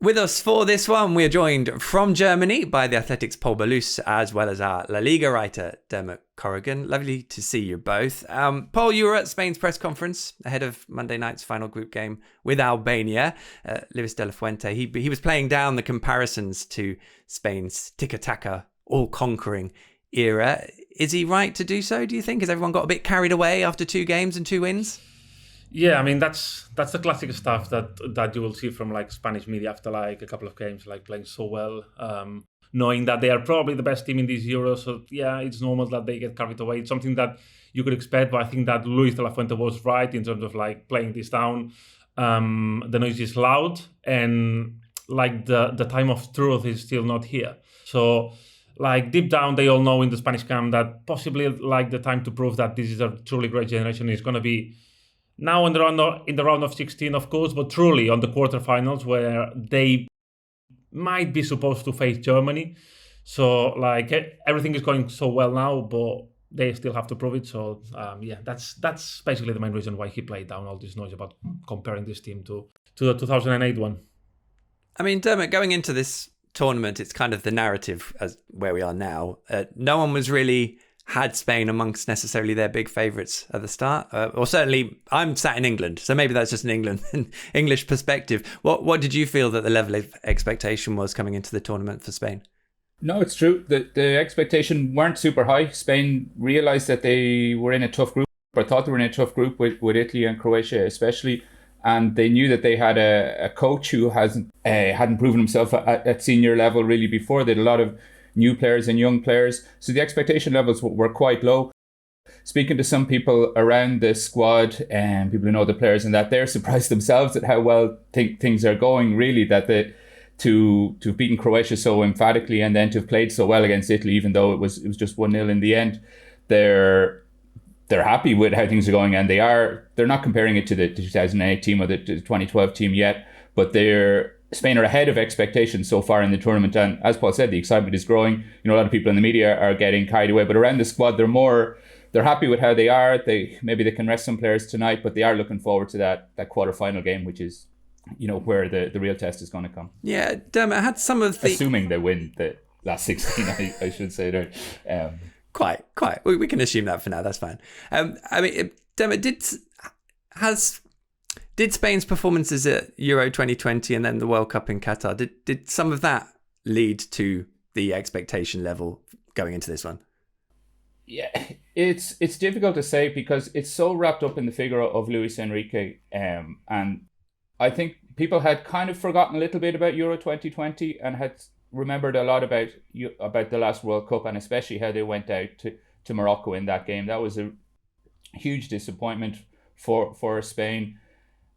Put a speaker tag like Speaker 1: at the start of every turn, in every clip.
Speaker 1: With us for this one, we are joined from Germany by the Athletics' Paul Ballus, as well as our La Liga writer, Dermot Corrigan. Lovely to see you both. Paul, you were at Spain's press conference ahead of Monday night's final group game with Albania. Luis de la Fuente, he was playing down the comparisons to Spain's tiki-taka, all-conquering era. Is he right to do so, do you think? Has everyone got a bit carried away after 2 games and 2 wins?
Speaker 2: Yeah, I mean that's the classic stuff that you will see from like Spanish media after like a couple of games, like playing so well, knowing that they are probably the best team in this Euro. So yeah, it's normal that they get carried away. It's something that you could expect, but I think that Luis de la Fuente was right in terms of like playing this down. The noise is loud, and like the time of truth is still not here. So like deep down, they all know in the Spanish camp that possibly like the time to prove that this is a truly great generation is going to be now in the round of 16, of course, but truly on the quarterfinals where they might be supposed to face Germany. So like everything is going so well now, but they still have to prove it. So yeah, that's basically the main reason why he played down all this noise about comparing this team to the 2008 one.
Speaker 1: I mean, Dermot, going into this tournament, it's kind of the narrative as where we are now. No one was really had Spain amongst necessarily their big favourites at the start, or certainly I'm sat in England, so maybe that's just an English perspective. What did you feel that the level of expectation was coming into the tournament for Spain?
Speaker 3: No, it's true. The expectation weren't super high. Spain realised that they were in a tough group, or thought they were in a tough group with Italy and Croatia especially, and they knew that they had a coach who hadn't proven himself at senior level really before. They had a lot of new players and young players, so the expectation levels were quite low. Speaking to some people around the squad and people who know the players, and that they're surprised themselves at how well things are going. Really, that to have beaten Croatia so emphatically and then to have played so well against Italy, even though it was just 1-0 in the end, they're happy with how things are going, and they're not comparing it to the 2008 team or the 2012 team yet, but Spain are ahead of expectations so far in the tournament, and as Paul said, the excitement is growing. You know, a lot of people in the media are getting carried away, but around the squad, they're happy with how they are. Maybe they can rest some players tonight, but they are looking forward to that quarter-final game, which is, you know, where the real test is going to come.
Speaker 1: Yeah, Dermot, I had some of the...
Speaker 3: Assuming they win the last 16, I should say there.
Speaker 1: Quite. We can assume that for now. That's fine. I mean, Dermot, did Spain's performances at Euro 2020 and then the World Cup in Qatar, did some of that lead to the expectation level going into this one?
Speaker 3: Yeah, it's difficult to say because it's so wrapped up in the figure of Luis Enrique, and I think people had kind of forgotten a little bit about Euro 2020 and had remembered a lot about the last World Cup, and especially how they went out to Morocco in that game. That was a huge disappointment for Spain.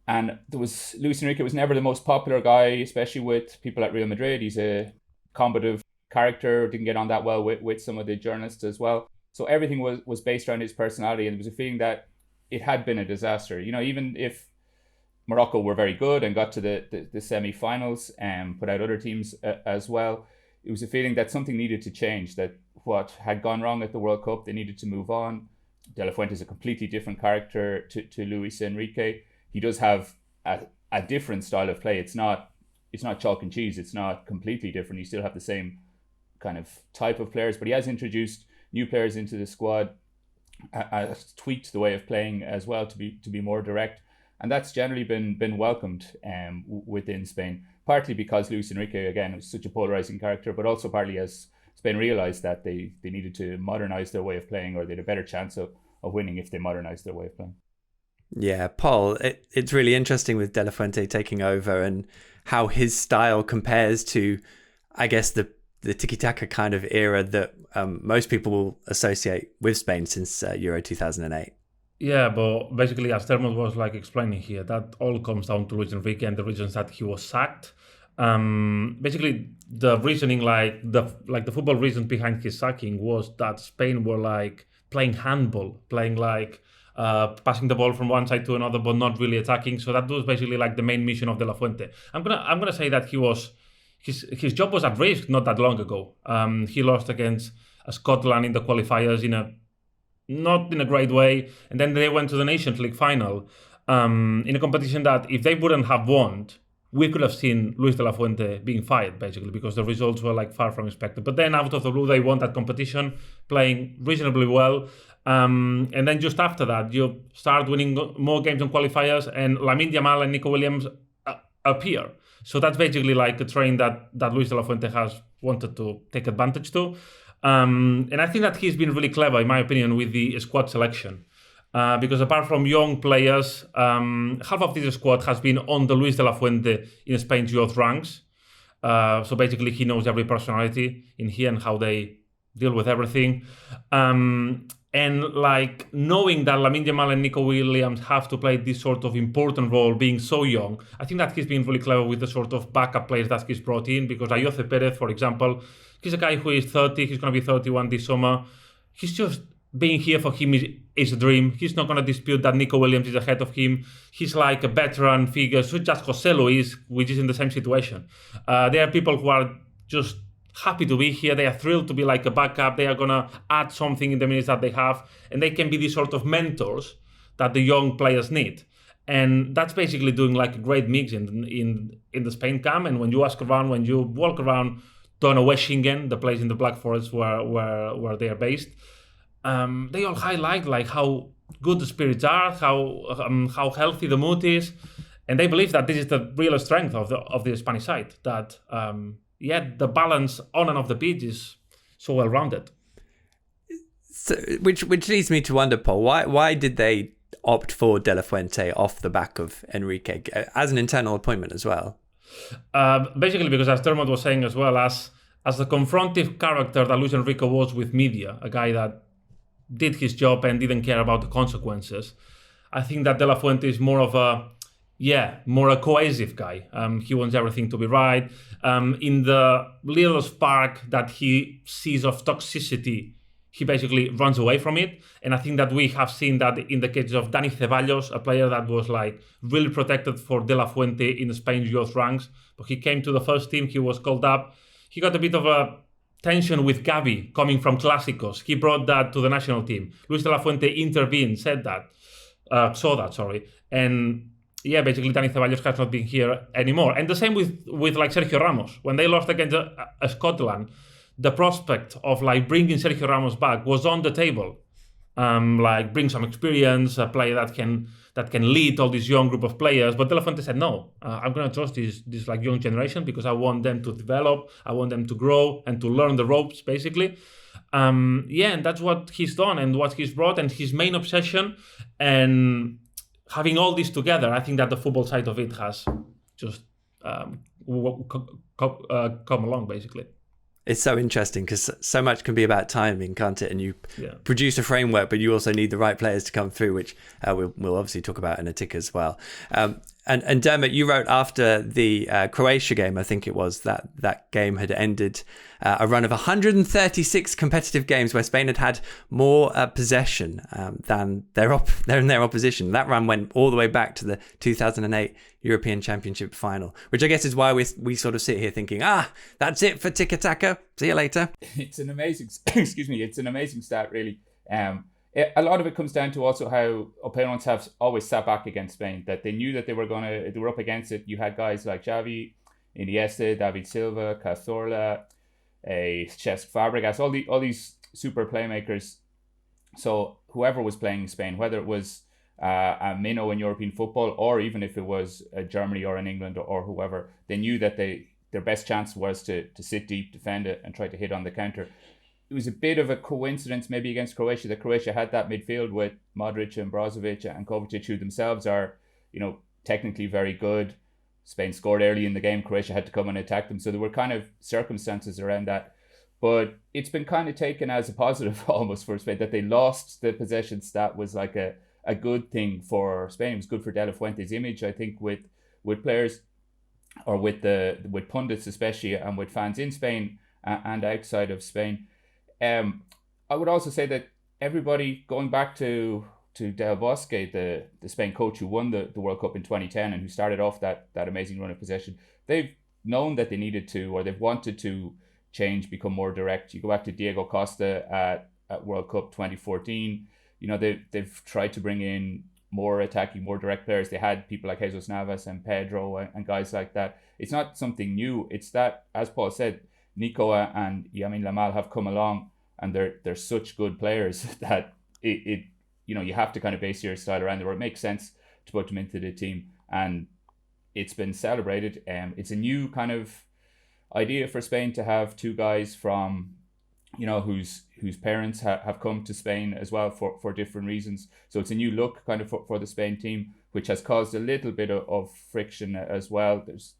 Speaker 3: And Luis Enrique was never the most popular guy, especially with people at Real Madrid. He's a combative character, didn't get on that well with some of the journalists as well. So everything was based around his personality, and there was a feeling that it had been a disaster. You know, even if Morocco were very good and got to the semi-finals and put out other teams as well, it was a feeling that something needed to change, that what had gone wrong at the World Cup, they needed to move on. De La Fuente is a completely different character to Luis Enrique. He does have a different style of play. It's not chalk and cheese. It's not completely different. You still have the same kind of type of players, but he has introduced new players into the squad, has tweaked the way of playing as well to be more direct, and that's generally been welcomed within Spain. Partly because Luis Enrique again was such a polarizing character, but also partly as Spain realized that they needed to modernize their way of playing, or they had a better chance of winning if they modernized their way of playing.
Speaker 1: Yeah, Paul, it's really interesting with De La Fuente taking over and how his style compares to, I guess, the tiki-taka kind of era that most people will associate with Spain since Euro 2008.
Speaker 2: Yeah, but basically, as Dermot was like explaining here, that all comes down to Luis Enrique and the reasons that he was sacked. Basically, the reasoning, like the football reasons behind his sacking was that Spain were like playing handball, playing like passing the ball from one side to another, but not really attacking. So that was basically like the main mission of De La Fuente. I'm gonna say that his job was at risk not that long ago. He lost against Scotland in the qualifiers not in a great way, and then they went to the Nations League final in a competition that if they wouldn't have won, we could have seen Luis de la Fuente being fired, basically, because the results were like far from expected. But then out of the blue, they won that competition, playing reasonably well. And then just after that, you start winning more games on qualifiers, and Lamine Yamal and Nico Williams appear. So that's basically like a train that Luis de la Fuente has wanted to take advantage to. And I think that he's been really clever, in my opinion, with the squad selection. Because apart from young players, half of this squad has been on the Luis de la Fuente in Spain's youth ranks. So basically, he knows every personality in here and how they deal with everything. And like knowing that Lamine Yamal and Nico Williams have to play this sort of important role being so young, I think that he's been really clever with the sort of backup players that he's brought in. Because Ayoce Perez, for example, he's a guy who is 30, he's going to be 31 this summer. He's just being here for him is a dream. He's not going to dispute that Nico Williams is ahead of him. He's like a veteran figure, so just Joselu is, which is in the same situation. There are people who are just happy to be here. They are thrilled to be like a backup. They are going to add something in the minutes that they have, and they can be these sort of mentors that the young players need. And that's basically doing like a great mix in the Spain camp. And when you ask around, when you walk around Donaueschingen, the place in the Black Forest where they are based, they all highlight like how good the spirits are, how healthy the mood is, and they believe that this is the real strength of the Spanish side. That the balance on and off the pitch is so well rounded.
Speaker 1: So, which leads me to wonder, Paul, why did they opt for De La Fuente off the back of Enrique as an internal appointment as well?
Speaker 2: Basically, because as Dermot was saying as well, as the confrontive character that Luis Enrique was with media, a guy that did his job and didn't care about the consequences. I think that De La Fuente is more a cohesive guy. He wants everything to be right. In the little spark that he sees of toxicity, he basically runs away from it. And I think that we have seen that in the case of Dani Ceballos, a player that was like really protected for De La Fuente in Spain's youth ranks. But he came to the first team, he was called up. He got a bit of a tension with Gavi coming from Clásicos. He brought that to the national team. Luis de la Fuente intervened, saw that. And basically Dani Ceballos has not been here anymore. And the same with like Sergio Ramos. When they lost against Scotland, the prospect of like bringing Sergio Ramos back was on the table. Like bring some experience, a player that can lead all this young group of players. But De La Fuente said, no, I'm going to trust this like young generation because I want them to develop, I want them to grow and to learn the ropes, basically. And that's what he's done and what he's brought and his main obsession. And having all this together, I think that the football side of it has just come along, basically.
Speaker 1: It's so interesting because so much can be about timing, can't it? And you produce a framework, but you also need the right players to come through, which we'll obviously talk about in a tick as well. And Dermot, you wrote after the Croatia game, I think it was, that game had ended a run of 136 competitive games where Spain had more possession than their opposition. That run went all the way back to the 2008 European Championship final, which I guess is why we sort of sit here thinking, that's it for tiki-taka. See you later.
Speaker 3: It's an amazing, it's an amazing stat, really. A lot of it comes down to also how opponents have always sat back against Spain, that they knew that they were up against it. You had guys like Xavi, Iniesta, David Silva, Cazorla, Cesc Fabregas, all these super playmakers. So whoever was playing in Spain, whether it was a minnow in European football, or even if it was Germany or in England or whoever, they knew that their best chance was to sit deep, defend it, and try to hit on the counter. It was a bit of a coincidence maybe against Croatia that Croatia had that midfield with Modric and Brozovic and Kovacic, who themselves are, technically very good. Spain scored early in the game. Croatia had to come and attack them. So there were kind of circumstances around that. But it's been kind of taken as a positive almost for Spain that they lost the possession stat was like a good thing for Spain. It was good for De La Fuente's image, I think, with players or with pundits especially, and with fans in Spain and outside of Spain. I would also say that everybody, going back to Del Bosque, the Spain coach who won the World Cup in 2010 and who started off that amazing run of possession, they've known that they needed to, or they've wanted to change, become more direct. You go back to Diego Costa at World Cup 2014. They've tried to bring in more attacking, more direct players. They had people like Jesus Navas and Pedro and guys like that. It's not something new. It's that, as Paul said, Nico and Yamal have come along, and they're such good players that it you have to kind of base your style around them, or it makes sense to put them into the team. And it's been celebrated. It's a new kind of idea for Spain to have two guys from, whose parents have come to Spain as well for different reasons. So it's a new look kind of for the Spain team, which has caused a little bit of friction as well. There's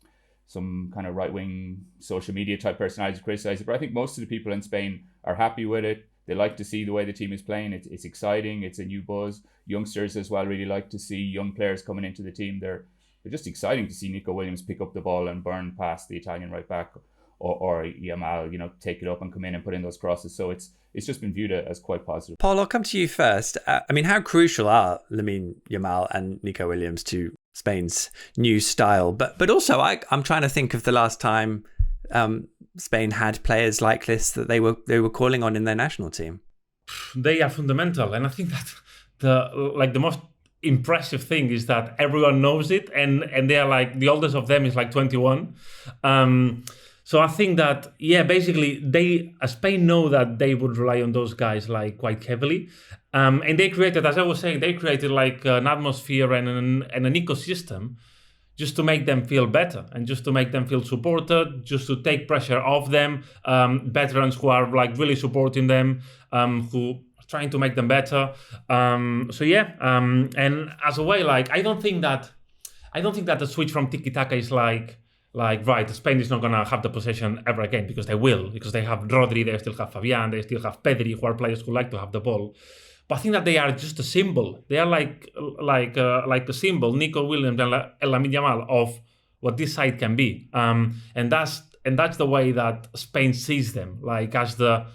Speaker 3: some kind of right-wing social media type personalities criticize it, but I think most of the people in Spain are happy with it. They like to see the way the team is playing. It's exciting. It's a new buzz. Youngsters as well really like to see young players coming into the team. They're just exciting to see Nico Williams pick up the ball and burn past the Italian right back, or Yamal, take it up and come in and put in those crosses. So it's just been viewed as quite positive.
Speaker 1: Paul, I'll come to you first. How crucial are Lamine Yamal and Nico Williams to Spain's new style? But also, I'm trying to think of the last time Spain had players like this that they were calling on in their national team.
Speaker 2: They are fundamental, and I think that the most impressive thing is that everyone knows it, and they are like, the oldest of them is like 21. So I think that, basically Spain know that they would rely on those guys like quite heavily. And they created, as I was saying, like an atmosphere and an ecosystem just to make them feel better and just to make them feel supported, just to take pressure off them. Veterans who are like really supporting them, who are trying to make them better. And as a way, like, I don't think that the switch from tiki-taka is like, right, Spain is not going to have the possession ever again, because they will, because they have Rodri, they still have Fabian, they still have Pedri, who are players who like to have the ball. But I think that they are just a symbol. They are like a symbol, Nico Williams and Lamine Yamal, of what this side can be. And that's the way that Spain sees them, like as the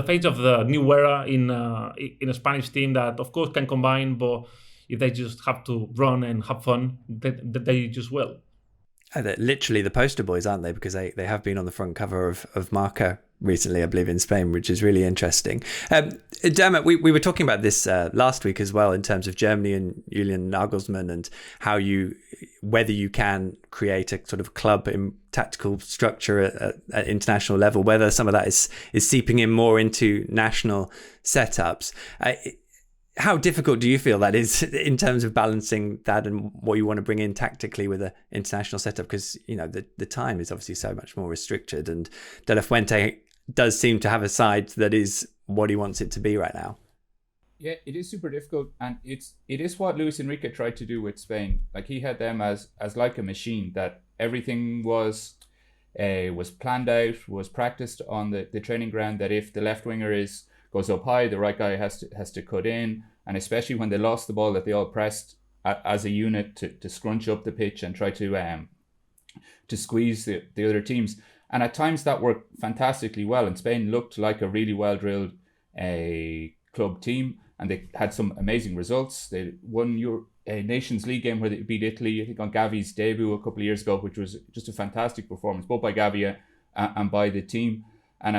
Speaker 2: face of the new era in a Spanish team that of course can combine, but if they just have to run and have fun, they just will.
Speaker 1: They're literally the poster boys, aren't they? Because they have been on the front cover of Marca recently, I believe, in Spain, which is really interesting. Dermot, we were talking about this last week as well, in terms of Germany and Julian Nagelsmann, and whether you can create a sort of club in tactical structure at international level, whether some of that is seeping in more into national setups. How difficult do you feel that is in terms of balancing that and what you want to bring in tactically with an international setup? Because, the time is obviously so much more restricted, and De La Fuente does seem to have a side that is what he wants it to be right now.
Speaker 3: Yeah, it is super difficult, and it is what Luis Enrique tried to do with Spain. Like, he had them as like a machine, that everything was planned out, was practiced on the training ground, that if the left winger goes up high, the right guy has to cut in. And especially when they lost the ball, that they all pressed as a unit to scrunch up the pitch and try to squeeze the other teams. And at times that worked fantastically well, and Spain looked like a really well-drilled club team, and they had some amazing results. They won a Nations League game where they beat Italy, I think, on Gavi's debut a couple of years ago, which was just a fantastic performance, both by Gavi and by the team. And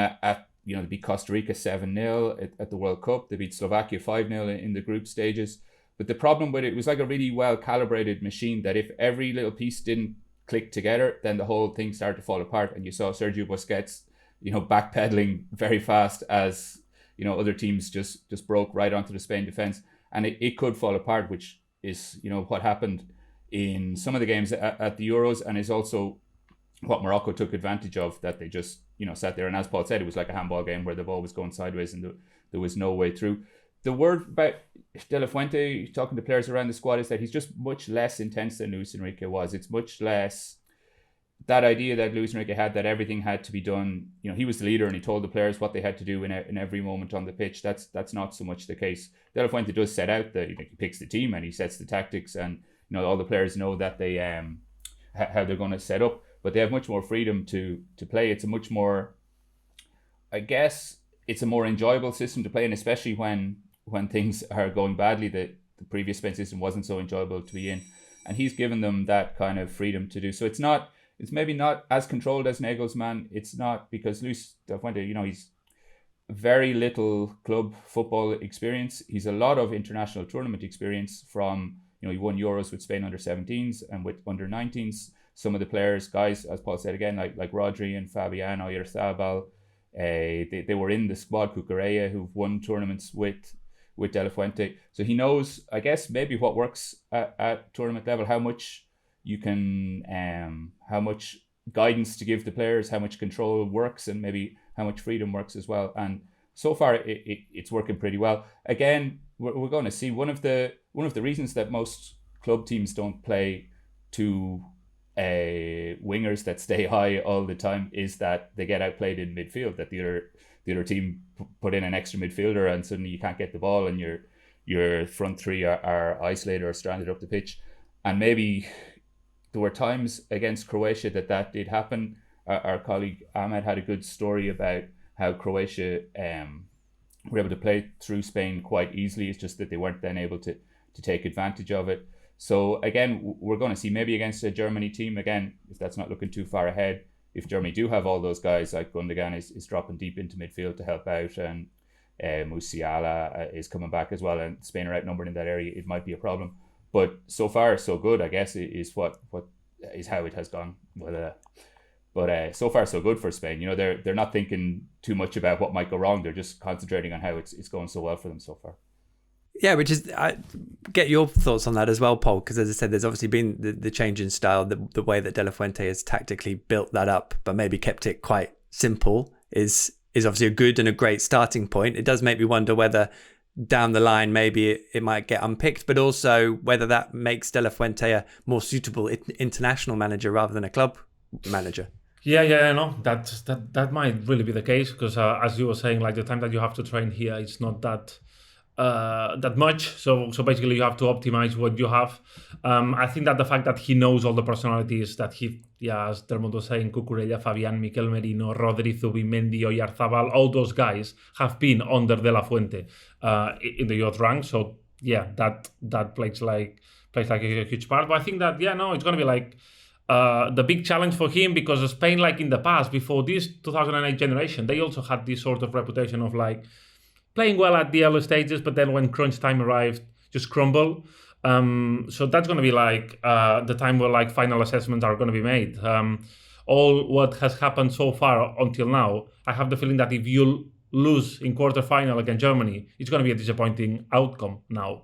Speaker 3: they beat Costa Rica 7-0 at the World Cup. They beat Slovakia 5-0 in the group stages. But the problem with it was like a really well-calibrated machine, that if every little piece didn't click together, then the whole thing started to fall apart. And you saw Sergio Busquets, backpedaling very fast as, other teams just broke right onto the Spain defence. And it could fall apart, which is, what happened in some of the games at the Euros, and is also what Morocco took advantage of, that they just, sat there. And as Paul said, it was like a handball game where the ball was going sideways and there was no way through. The word about De La Fuente, talking to players around the squad, is that he's just much less intense than Luis Enrique was. It's much less that idea that Luis Enrique had, that everything had to be done. He was the leader and he told the players what they had to do in every moment on the pitch. That's not so much the case. De La Fuente does set out he picks the team and he sets the tactics, and all the players know that they how they're going to set up. But they have much more freedom to play. It's a much more, I guess, it's a more enjoyable system to play in, especially when things are going badly. The previous Spain system wasn't so enjoyable to be in. And he's given them that kind of freedom to do. So it's maybe not as controlled as Nagelsmann. It's not, because Luis de la Fuente, he's very little club football experience. He's a lot of international tournament experience from, he won Euros with Spain under 17s and with under 19s. Some of the players, guys, as Paul said again, like Rodri and Fabian Oyarzabal, they were in the squad. Cucurella, who've won tournaments with De La Fuente. So he knows, I guess, maybe what works at tournament level, how much you can, how much guidance to give the players, how much control works, and maybe how much freedom works as well. And so far, it's working pretty well. Again, we're going to see one of the reasons that most club teams don't play two wingers that stay high all the time is that they get outplayed in midfield. That the other team put in an extra midfielder, and suddenly you can't get the ball, and your front three are isolated or stranded up the pitch. And maybe there were times against Croatia that did happen. Our colleague Ahmed had a good story about how Croatia were able to play through Spain quite easily. It's just that they weren't then able to take advantage of it. So again, we're going to see maybe against a Germany team, again, if that's not looking too far ahead, if Germany do have all those guys, like Gundogan is dropping deep into midfield to help out, and Musiala is coming back as well, and Spain are outnumbered in that area, it might be a problem. But so far, so good, I guess, is what is how it has gone. But so far, so good for Spain. They're not thinking too much about what might go wrong. They're just concentrating on how it's going so well for them so far.
Speaker 1: Yeah, which is, I get your thoughts on that as well, Paul, because as I said, there's obviously been the change in style, the way that De La Fuente has tactically built that up, but maybe kept it quite simple is obviously a good and a great starting point. It does make me wonder whether down the line maybe it might get unpicked, but also whether that makes De La Fuente a more suitable international manager rather than a club manager.
Speaker 2: Yeah, no, that might really be the case, because as you were saying, like the time that you have to train here, it's not that much. So basically you have to optimize what you have. I think that the fact that he knows all the personalities that as Dermot was saying, Cucurella, Fabian, Mikel Merino, Rodri, Zubimendi, Oyarzabal, all those guys have been under De La Fuente in the youth rank. So yeah, that plays like a huge part. But I think that it's going to be like the big challenge for him, because Spain, like in the past, before this 2008 generation, they also had this sort of reputation of like playing well at the early stages, but then when crunch time arrived, just crumble. So that's going to be like the time where like final assessments are going to be made. All what has happened so far until now, I have the feeling that if you lose in quarterfinal against Germany, it's going to be a disappointing outcome now.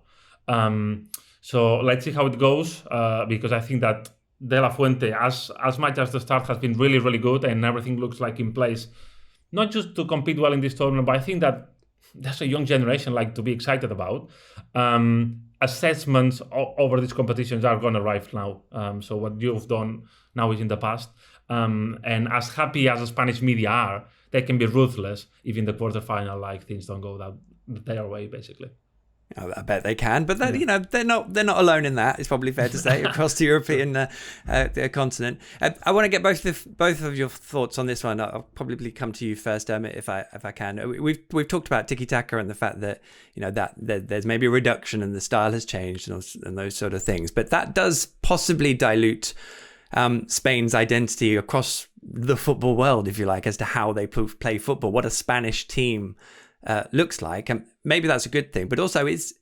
Speaker 2: So let's see how it goes, because I think that De La Fuente, as much as the start has been really, really good and everything looks like in place, not just to compete well in this tournament, but I think that there's a young generation like to be excited about. Assessments over these competitions are going to arrive now. So what you've done now is in the past. And as happy as the Spanish media are, they can be ruthless if in the quarterfinal like things don't go their way, basically.
Speaker 1: I bet they can, but they're not alone in that. It's probably fair to say across the European continent. I want to get both of your thoughts on this one. I'll probably come to you first, Dermot, if I can. We've talked about tiki-taka and the fact that that there's maybe a reduction and the style has changed and those sort of things, but that does possibly dilute Spain's identity across the football world, if you like, as to how they play football, what a Spanish team looks like, and maybe that's a good thing. But also, is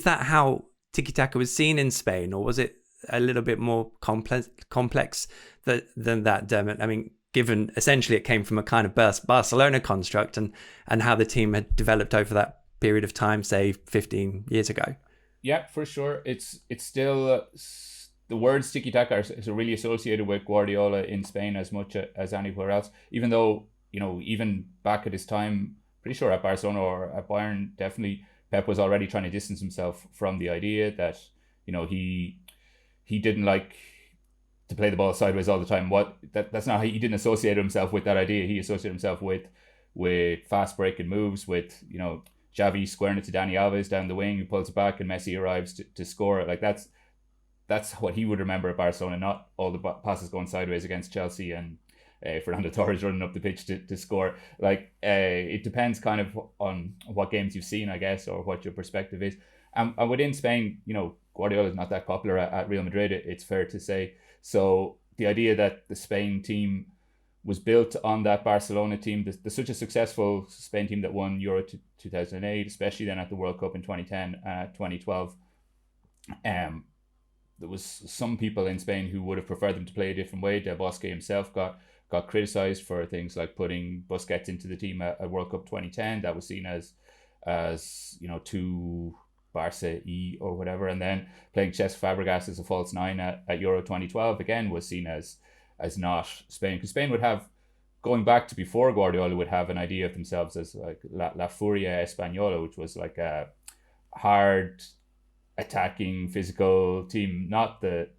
Speaker 1: that how tiki-taka was seen in Spain, or was it a little bit more complex than that, Dermot? I mean, given essentially it came from a kind of Barcelona construct, and how the team had developed over that period of time, say 15 years ago.
Speaker 3: Yeah, for sure. It's still the words tiki-taka are really associated with Guardiola in Spain as much as anywhere else. Even though even back at his time, pretty sure at Barcelona or at Bayern, definitely Pep was already trying to distance himself from the idea that, he didn't like to play the ball sideways all the time. That's not how he didn't associate himself with that idea. He associated himself with fast breaking moves, with, Xavi squaring it to Dani Alves down the wing, who pulls it back and Messi arrives to score it. Like that's what he would remember at Barcelona, not all the passes going sideways against Chelsea and Fernando Torres running up the pitch to score. Like it depends kind of on what games you've seen, I guess, or what your perspective is. And within Spain, Guardiola is not that popular at Real Madrid, it's fair to say. So the idea that the Spain team was built on that Barcelona team. There's such a successful Spain team that won Euro 2008, especially then at the World Cup in 2010, 2012. There was some people in Spain who would have preferred them to play a different way. Del Bosque himself got criticised for things like putting Busquets into the team at World Cup 2010. That was seen as too Barca-y or whatever. And then playing Cesc Fabregas as a false nine at Euro 2012 again was seen as not Spain, because Spain would have, going back to before Guardiola, would have an idea of themselves as like La Furia Española, which was like a hard attacking physical team, not the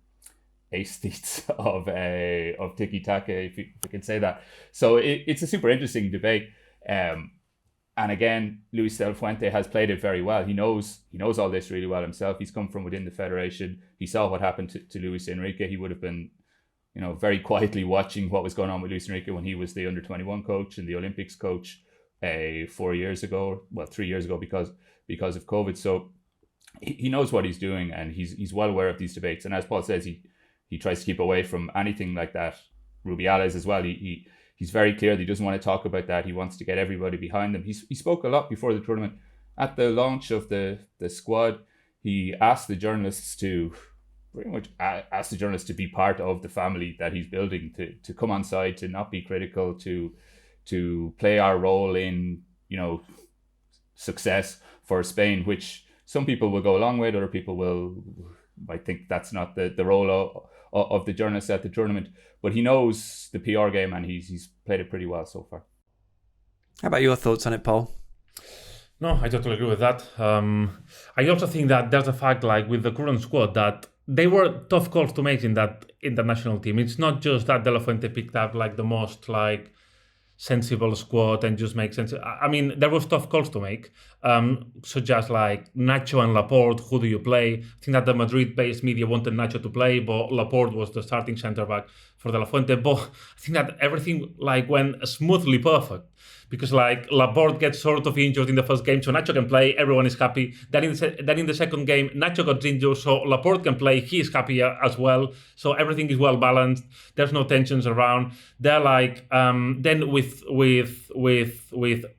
Speaker 3: aesthetes of tiki-taka, if you can say that. So it's a super interesting debate. And again, Luis del Fuente has played it very well. He knows all this really well himself. He's come from within the federation. He saw what happened to Luis Enrique. He would have been, very quietly watching what was going on with Luis Enrique when he was the under-21 coach and the Olympics coach 3 years ago because of COVID. So he knows what he's doing, and he's well aware of these debates. And as Paul says, he tries to keep away from anything like that. Rubiales as well. He's very clear that he doesn't want to talk about that. He wants to get everybody behind him. He spoke a lot before the tournament. At the launch of the squad, he asked the journalists to pretty much ask the journalists to be part of the family that he's building, to come on side, to not be critical, to play our role in success for Spain, which some people will go along with, other people might think that's not the role of the journalists at the tournament. But he knows the PR game, and he's played it pretty well so far.
Speaker 1: How about your thoughts on it, Paul?
Speaker 2: No, I totally agree with that. I also think that there's a fact, like with the current squad, that they were tough calls to make in that international team. It's not just that De La Fuente picked up like the most like sensible squad and just make sense. I mean, there was tough calls to make, such as like Nacho and Laporte. Who do you play? I think that the Madrid-based media wanted Nacho to play, but Laporte was the starting centre back for De La Fuente. But I think that everything like went smoothly perfect, because like Laporte gets sort of injured in the first game, so Nacho can play. Everyone is happy. Then in the second game, Nacho got injured, so Laporte can play. He is happy as well. So everything is well balanced. There's no tensions around. They're like then with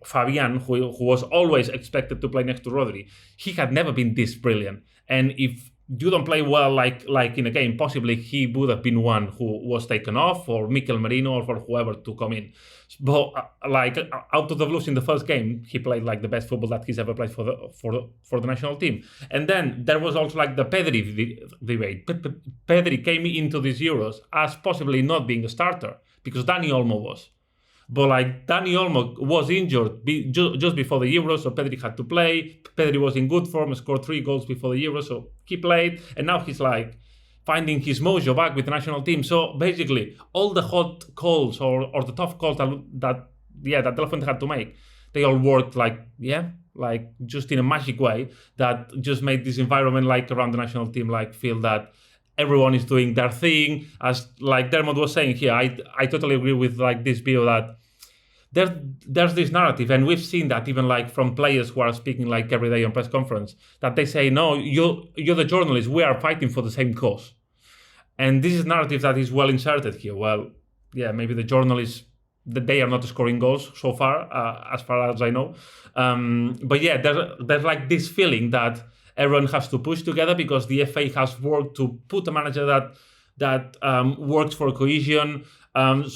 Speaker 2: Fabian, who was always expected to play next to Rodri. He had never been this brilliant, and if you don't play well like in a game, possibly he would have been one who was taken off, or Mikel Merino, or for whoever to come in. But like out of the blues in the first game, he played like the best football that he's ever played for the national team. And then there was also like the Pedri debate. Pedri came into these Euros as possibly not being a starter because Dani Olmo was. But like Dani Olmo was injured just before the Euros, so Pedri had to play. Pedri was in good form, scored 3 goals before the Euros, so he played. And now he's like finding his mojo back with the national team. So basically, all the hot calls or the tough calls that De La Fuente had to make, they all worked like just in a magic way that just made this environment like around the national team like feel that everyone is doing their thing. As like Dermot was saying here, I totally agree with like this view that there's this narrative, and we've seen that even like from players who are speaking like every day on press conference, that they say, no, you're the journalist, we are fighting for the same cause. And this is a narrative that is well inserted here. Well, yeah, maybe the journalists, that they are not scoring goals so far, as I know. But yeah, there's like this feeling that everyone has to push together because the FA has worked to put a manager that works for cohesion,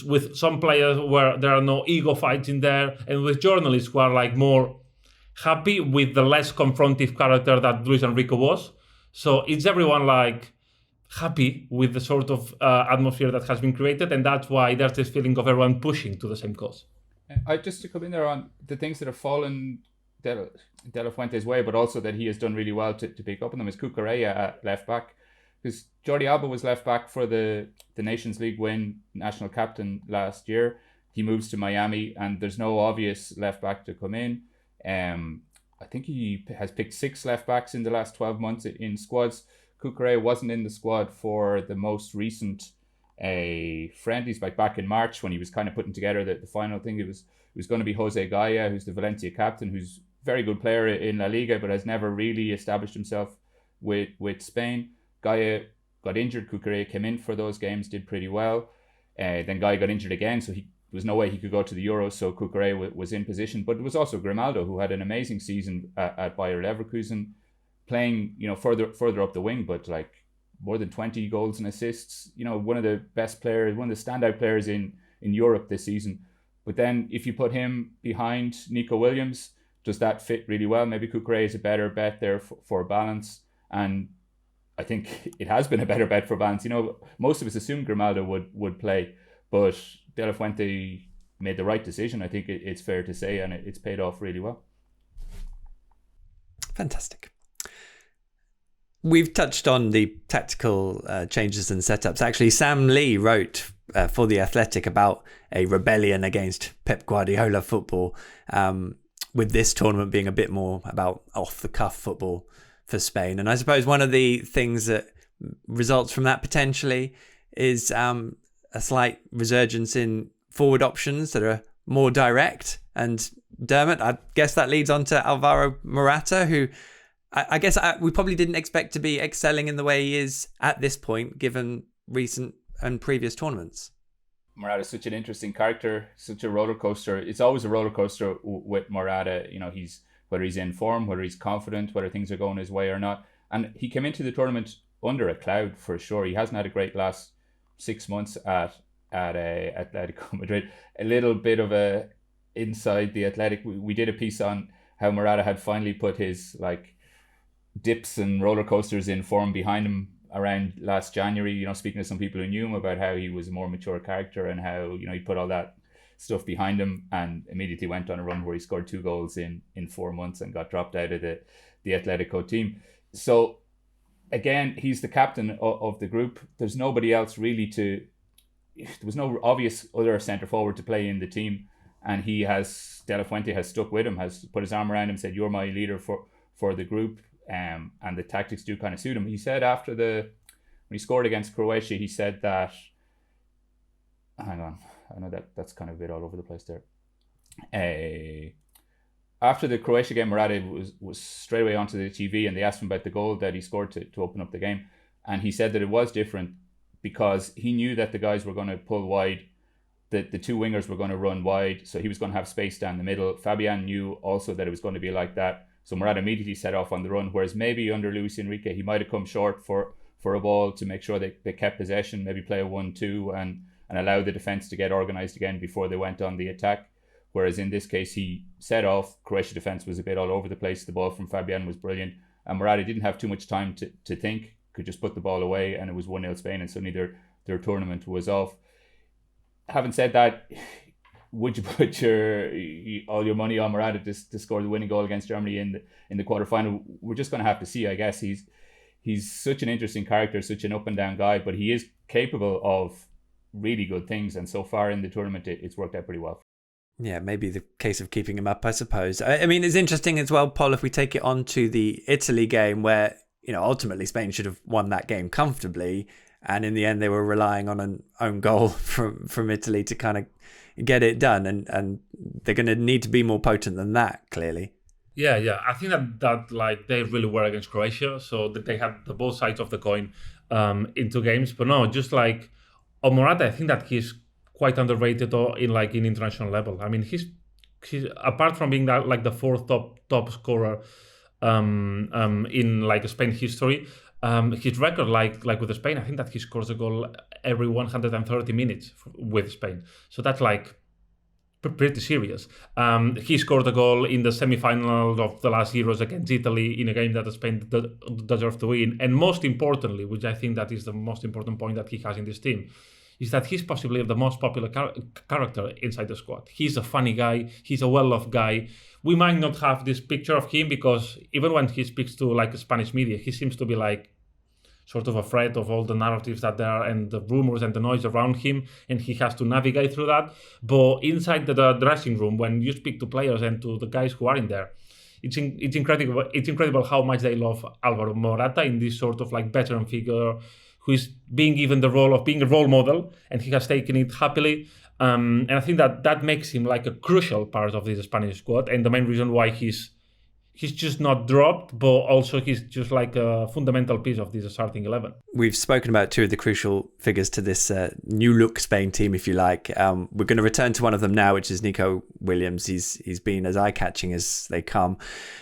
Speaker 2: with some players where there are no ego fights in there, and with journalists who are like more happy with the less confrontive character that Luis Enrique was. So it's everyone like happy with the sort of atmosphere that has been created, and that's why there's this feeling of everyone pushing to the same cause.
Speaker 3: Just to come in there on the things that have fallen De La Fuente's way, but also that he has done really well to pick up on them, is Cucurella at left back. Because Jordi Alba was left back for the Nations League win, national captain last year. He moves to Miami, and there's no obvious left back to come in. I think he has picked 6 left backs in the last 12 months in squads. Cucurella wasn't in the squad for the most recent friendlies, like back in March when he was kind of putting together the final thing. It was going to be Jose Gaya, who's the Valencia captain, who's a very good player in La Liga, but has never really established himself with Spain. Gaya got injured. Cucurella came in for those games, did pretty well. Then Gaya got injured again, so was no way he could go to the Euros, so Cucurella was in position. But it was also Grimaldo, who had an amazing season at Bayer Leverkusen, playing, further up the wing, but like more than 20 goals and assists. One of the best players, one of the standout players in Europe this season. But then if you put him behind Nico Williams, does that fit really well? Maybe Cucurella is a better bet there for balance. And I think it has been a better bet for balance. Most of us assumed Grimaldo would play, but De La Fuente made the right decision. I think it's fair to say, and it's paid off really well.
Speaker 1: Fantastic. We've touched on the tactical changes and setups. Actually, Sam Lee wrote for The Athletic about a rebellion against Pep Guardiola football, with this tournament being a bit more about off-the-cuff football for Spain. And I suppose one of the things that results from that potentially is a slight resurgence in forward options that are more direct. And Dermot, I guess that leads on to Alvaro Morata, who I guess we probably didn't expect to be excelling in the way he is at this point, given recent and previous tournaments.
Speaker 3: Morata is such an interesting character, such a roller coaster. It's always a roller coaster with Morata. He's whether he's in form, whether he's confident, whether things are going his way or not. And he came into the tournament under a cloud for sure. He hasn't had a great last 6 months at Atletico Madrid. A little bit of a inside the Athletic. We did a piece on how Morata had finally put his dips and roller coasters in form behind him around last January, speaking to some people who knew him about how he was a more mature character and how, he put all that stuff behind him and immediately went on a run where he scored 2 goals in 4 months and got dropped out of the Atletico team. So again, he's the captain of the group. There's nobody else really there was no obvious other centre forward to play in the team. And De La Fuente has stuck with him, has put his arm around him, said, "You're my leader for the group." And the tactics do kind of suit him. He said when he scored against Croatia, he said that, hang on, I know that's kind of a bit all over the place there. After the Croatia game, Morata was straight away onto the TV and they asked him about the goal that he scored to open up the game. And he said that it was different because he knew that the guys were going to pull wide, that the 2 wingers were going to run wide, so he was going to have space down the middle. Fabian knew also that it was going to be like that. So Morata immediately set off on the run, whereas maybe under Luis Enrique, he might have come short for a ball to make sure they kept possession, maybe play a 1-2 and allow the defence to get organised again before they went on the attack. Whereas in this case, he set off. Croatia defence was a bit all over the place. The ball from Fabian was brilliant. And Morata didn't have too much time to think, could just put the ball away, and it was 1-0 Spain, and suddenly their tournament was off. Having said that, would you put all your money on Morata to score the winning goal against Germany in the quarterfinal? We're just going to have to see, I guess. He's such an interesting character, such an up and down guy, but he is capable of really good things. And so far in the tournament, it's worked out pretty well.
Speaker 1: Yeah, maybe the case of keeping him up, I suppose. I mean, it's interesting as well, Paul, if we take it on to the Italy game where, ultimately Spain should have won that game comfortably. And in the end, they were relying on an own goal from Italy to kind of get it done, and they're going to need to be more potent than that, clearly.
Speaker 2: Yeah. I think that they really were against Croatia, so that they had the both sides of the coin in 2 games. But no, just on Morata, I think that he's quite underrated in international level. I mean, he's apart from being that the 4th top scorer in Spain history. His record, with Spain, I think that he scores a goal every 130 minutes with Spain. So that's pretty serious. He scored a goal in the semi-final of the last Euros against Italy in a game that Spain deserved to win. And most importantly, which I think that is the most important point that he has in this team, is that he's possibly the most popular character inside the squad. He's a funny guy. He's a well-loved guy. We might not have this picture of him because even when he speaks to Spanish media, he seems to be sort of afraid of all the narratives that there are and the rumors and the noise around him, and he has to navigate through that. But inside the dressing room, when you speak to players and to the guys who are in there, it's incredible. It's incredible how much they love Alvaro Morata in this sort of veteran figure who is being given the role of being a role model, and he has taken it happily. And I think that makes him a crucial part of this Spanish squad, and the main reason why he's he's just not dropped, but also he's just like a fundamental piece of this starting 11.
Speaker 1: We've spoken about two of the crucial figures to this new look Spain team, if you like. We're going to return to one of them now, which is Nico Williams. He's been as eye-catching as they come.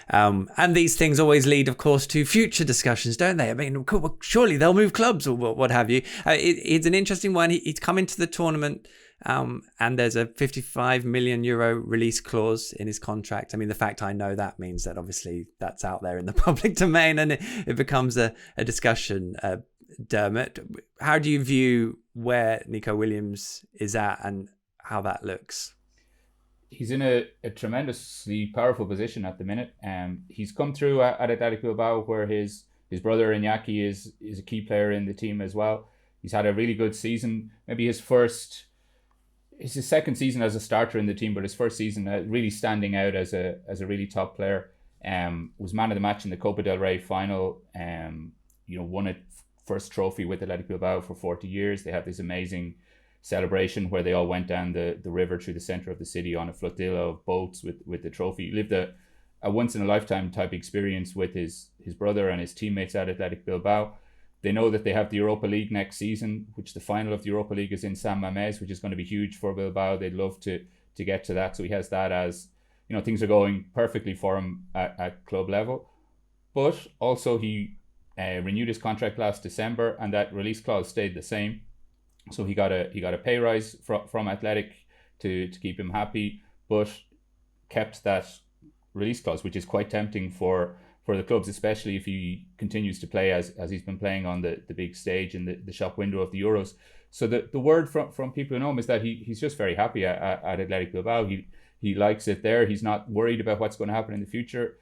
Speaker 1: And these things always lead, of course, to future discussions, don't they? I mean, surely they'll move clubs or what have you. It's an interesting one. He's come into the tournament and there's a €55 million release clause in his contract. I mean, the fact I know that means that obviously that's out there in the public domain and it becomes a discussion. Dermot, how do you view where Nico Williams is at and how that looks?
Speaker 3: He's in a tremendously powerful position at the minute. He's come through at Athletic Bilbao, where his brother Iñaki is a key player in the team as well. He's had a really good season. Maybe it's his second season as a starter in the team, but his first season really standing out as a really top player. Was man of the match in the Copa del Rey final. Won a first trophy with Athletic Bilbao for 40 years. They had this amazing celebration where they all went down the river through the center of the city on a flotilla of boats with the trophy. He lived a once in a lifetime type experience with his brother and his teammates at Athletic Bilbao. They know that they have the Europa League next season, which the final of the Europa League is in San Mamés, which is going to be huge for Bilbao. They'd love to get to that. So he has that as, things are going perfectly for him at club level. But also he renewed his contract last December, and that release clause stayed the same. So he got a pay rise from Athletic to keep him happy, but kept that release clause, which is quite tempting for the clubs, especially if he continues to play as he's been playing on the big stage in the shop window of the Euros. So the word from people who know him is that he's just very happy at Athletic Bilbao. He likes it there. He's not worried about what's going to happen in the future.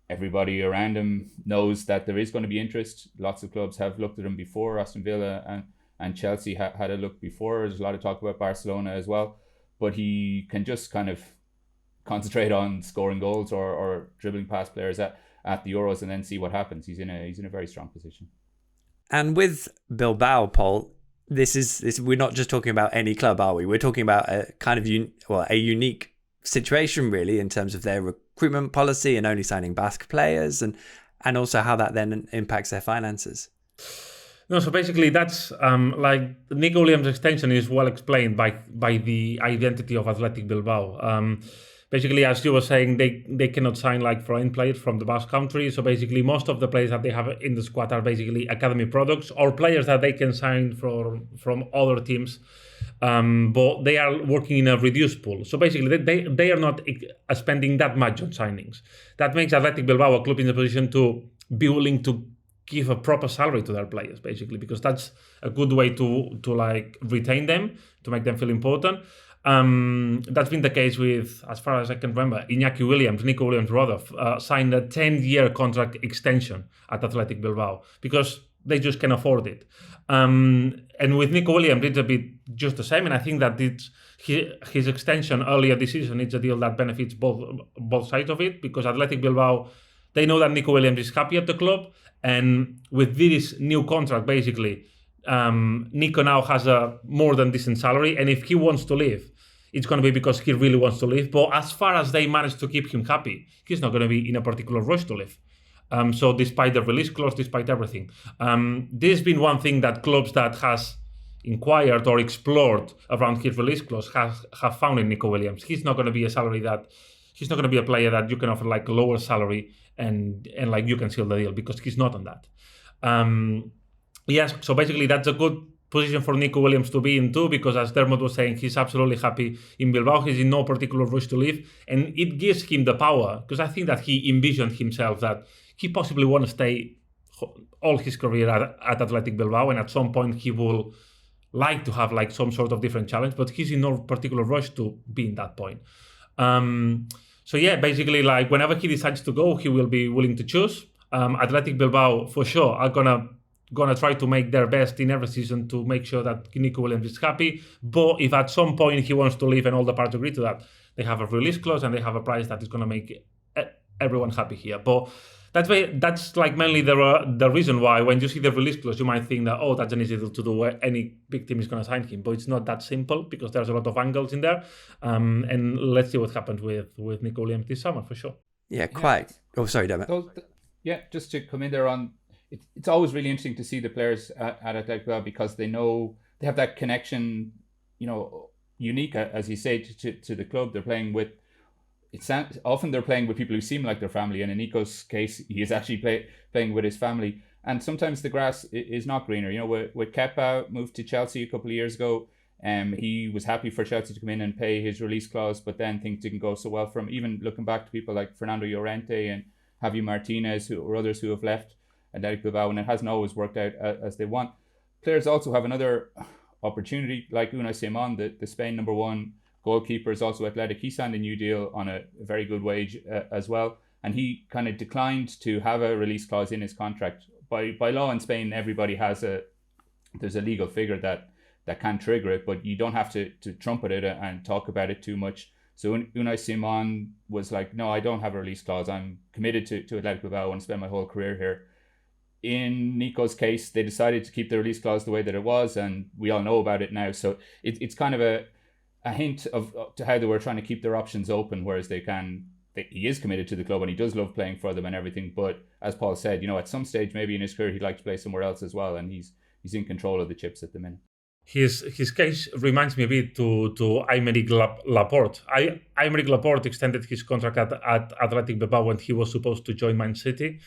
Speaker 3: Everybody around him knows that there is going to be interest. Lots of clubs have looked at him before. Aston Villa and Chelsea had a look before. There's a lot of talk about Barcelona as well. But he can just kind of concentrate on scoring goals or dribbling past players at the Euros and then see what happens. He's in a very strong position.
Speaker 1: And with Bilbao, Paul, we're not just talking about any club, are we? We're talking about a kind of a unique situation, really, in terms of their recruitment policy and only signing Basque players, and also how that then impacts their finances.
Speaker 2: No, so basically that's like Nico Williams' extension is well explained by the identity of Athletic Bilbao. Basically, as you were saying, they cannot sign like foreign players from the Basque Country. So basically, most of the players that they have in the squad are basically academy products or players that they can sign from other teams. But they are working in a reduced pool. So basically, they are not spending that much on signings. That makes Athletic Bilbao a club in the position to be willing to give a proper salary to their players, basically, because that's a good way to like retain them, to make them feel important. That's been the case with, as far as I can remember, Iñaki Williams, Nico Williams' brother, signed a 10-year contract extension at Athletic Bilbao because they just can afford it. And with Nico Williams, it's a bit just the same. And I think that his extension earlier this season, it's a deal that benefits both sides of it, because Athletic Bilbao, they know that Nico Williams is happy at the club. And with this new contract, basically, Nico now has a more than decent salary. And if he wants to leave, it's going to be because he really wants to leave. But as far as they manage to keep him happy, he's not going to be in a particular rush to leave. So despite the release clause, despite everything, this has been one thing that clubs that has inquired or explored around his release clause have found in Nico Williams. He's not going to be he's not going to be a player that you can offer like a lower salary and like you can seal the deal, because he's not on that. Yes, so basically that's a good position for Nico Williams to be in too, because as Dermot was saying, he's absolutely happy in Bilbao. He's in no particular rush to leave, and it gives him the power, because I think that he envisioned himself that he possibly want to stay all his career at Athletic Bilbao, and at some point he will like to have like some sort of different challenge, but he's in no particular rush to be in that point. So yeah, basically like whenever he decides to go, he will be willing to choose. Athletic Bilbao for sure are gonna try to make their best in every season to make sure that Nico Williams is happy. But if at some point he wants to leave and all the parties agree to that, they have a release clause and they have a price that is gonna make everyone happy here. But that's like mainly the reason why when you see the release clause, you might think that, oh, that's an easy deal to do. Any big team is going to sign him, but it's not that simple because there's a lot of angles in there. And let's see what happens with Nico Williams this summer for sure.
Speaker 1: Yeah, quite. Oh, sorry, Dermot.
Speaker 3: Just to come in there on, it's always really interesting to see the players at Athletic Bilbao because they know they have that connection, unique, as you say, to the club. They're playing with, often they're playing with people who seem like their family. And in Nico's case, he is actually playing with his family. And sometimes the grass is not greener. With Kepa moved to Chelsea a couple of years ago, he was happy for Chelsea to come in and pay his release clause, but then things didn't go so well for him. Even looking back to people like Fernando Llorente and Javi Martinez or others who have left Athletic Bilbao, and it hasn't always worked out as they want. Players also have another opportunity, like Unai Simon, the Spain #1 goalkeeper, is also Athletic. He signed a new deal on a very good wage as well, and he kind of declined to have a release clause in his contract. By law in Spain, everybody there's a legal figure that can trigger it, but you don't have to trumpet it and talk about it too much. So Unai Simon was like, no, I don't have a release clause. I'm committed to Athletic Bilbao. I want to spend my whole career here. In Nico's case, they decided to keep the release clause the way that it was, and we all know about it now. So it's kind of a hint to how they were trying to keep their options open, whereas he is committed to the club and he does love playing for them and everything. But as Paul said, at some stage, maybe in his career, he'd like to play somewhere else as well, and he's in control of the chips at the minute.
Speaker 2: His case reminds me a bit to Aymeric Laporte. Aymeric Laporte extended his contract at Athletic Bilbao when he was supposed to join Man City.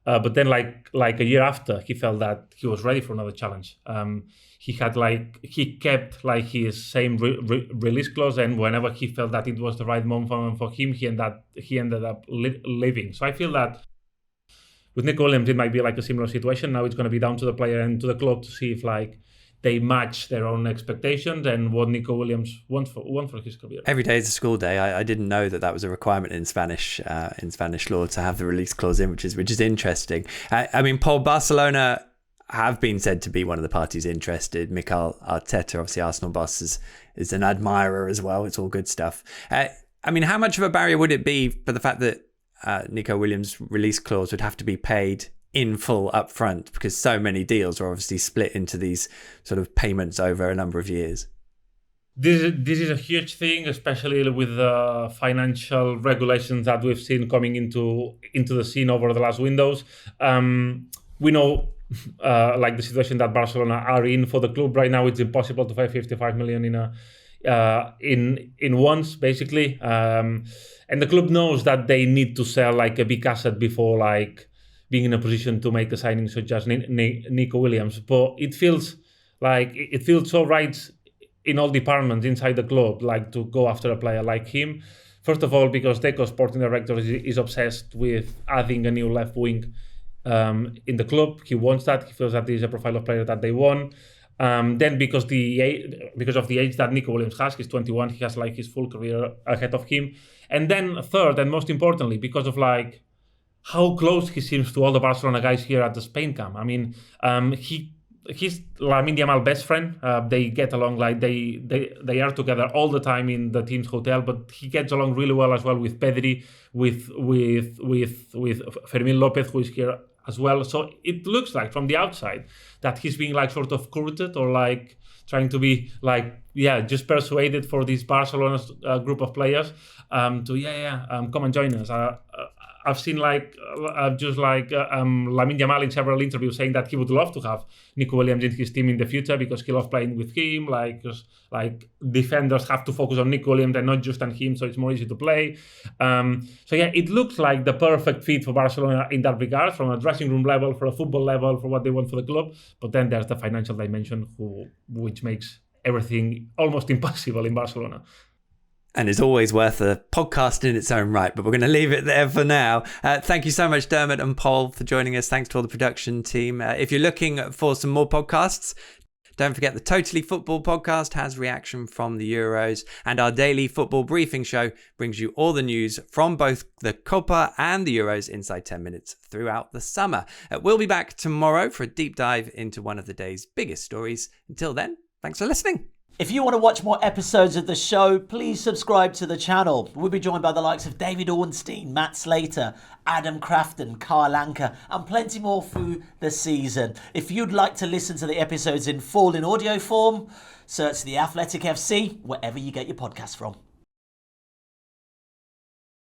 Speaker 2: But then like a year after, he felt that he was ready for another challenge. He kept his same release clause, and whenever he felt that it was the right moment for him, he ended up leaving. So I feel that with Nico Williams, it might be like a similar situation. Now it's going to be down to the player and to the club to see if they match their own expectations and what Nico Williams wants for his career.
Speaker 1: Every day is a school day. I didn't know that was a requirement in Spanish law to have the release clause in, which is interesting. Paul, Barcelona have been said to be one of the parties interested. Mikel Arteta, obviously Arsenal boss, is an admirer as well. It's all good stuff. How much of a barrier would it be for the fact that Nico Williams' release clause would have to be paid in full upfront, because so many deals are obviously split into these sort of payments over a number of years?
Speaker 2: This is a huge thing, especially with the financial regulations that we've seen coming into the scene over the last windows. We know the situation that Barcelona are in for the club right now. It's impossible to pay 55 million in once, basically, and the club knows that they need to sell a big asset before being in a position to make a signing such as Nico Williams. But it feels so right in all departments inside the club, to go after a player like him. First of all, because Deco, sporting director, is obsessed with adding a new left wing in the club. He wants that. He feels that this is a profile of player that they want. Then because of the age that Nico Williams has, he's 21, he has his full career ahead of him. And then third, and most importantly, because of how close he seems to all the Barcelona guys here at the Spain camp. He's Lamine Yamal's best friend. They get along they are together all the time in the team's hotel, but he gets along really well as well with Pedri, with Fermín López, who is here as well. So it looks like from the outside that he's being sort of courted or trying to be just persuaded for this Barcelona group of players come and join us. I've seen Lamine Yamal in several interviews saying that he would love to have Nico Williams in his team in the future because he loves playing with him. Defenders have to focus on Nico Williams and not just on him, so it's more easy to play. It looks like the perfect fit for Barcelona in that regard, from a dressing room level, for a football level, for what they want for the club. But then there's the financial dimension, which makes everything almost impossible in Barcelona.
Speaker 1: And is always worth a podcast in its own right, but we're going to leave it there for now. Thank you so much, Dermot and Paul, for joining us. Thanks to all the production team. If you're looking for some more podcasts, don't forget the Totally Football podcast has reaction from the Euros, and our daily football briefing show brings you all the news from both the Copa and the Euros inside 10 minutes throughout the summer. We'll be back tomorrow for a deep dive into one of the day's biggest stories. Until then, thanks for listening.
Speaker 4: If you want to watch more episodes of the show, please subscribe to the channel. We'll be joined by the likes of David Ornstein, Matt Slater, Adam Crafton, Carl Anker, and plenty more through the season. If you'd like to listen to the episodes in full in audio form, search The Athletic FC wherever you get your podcasts from.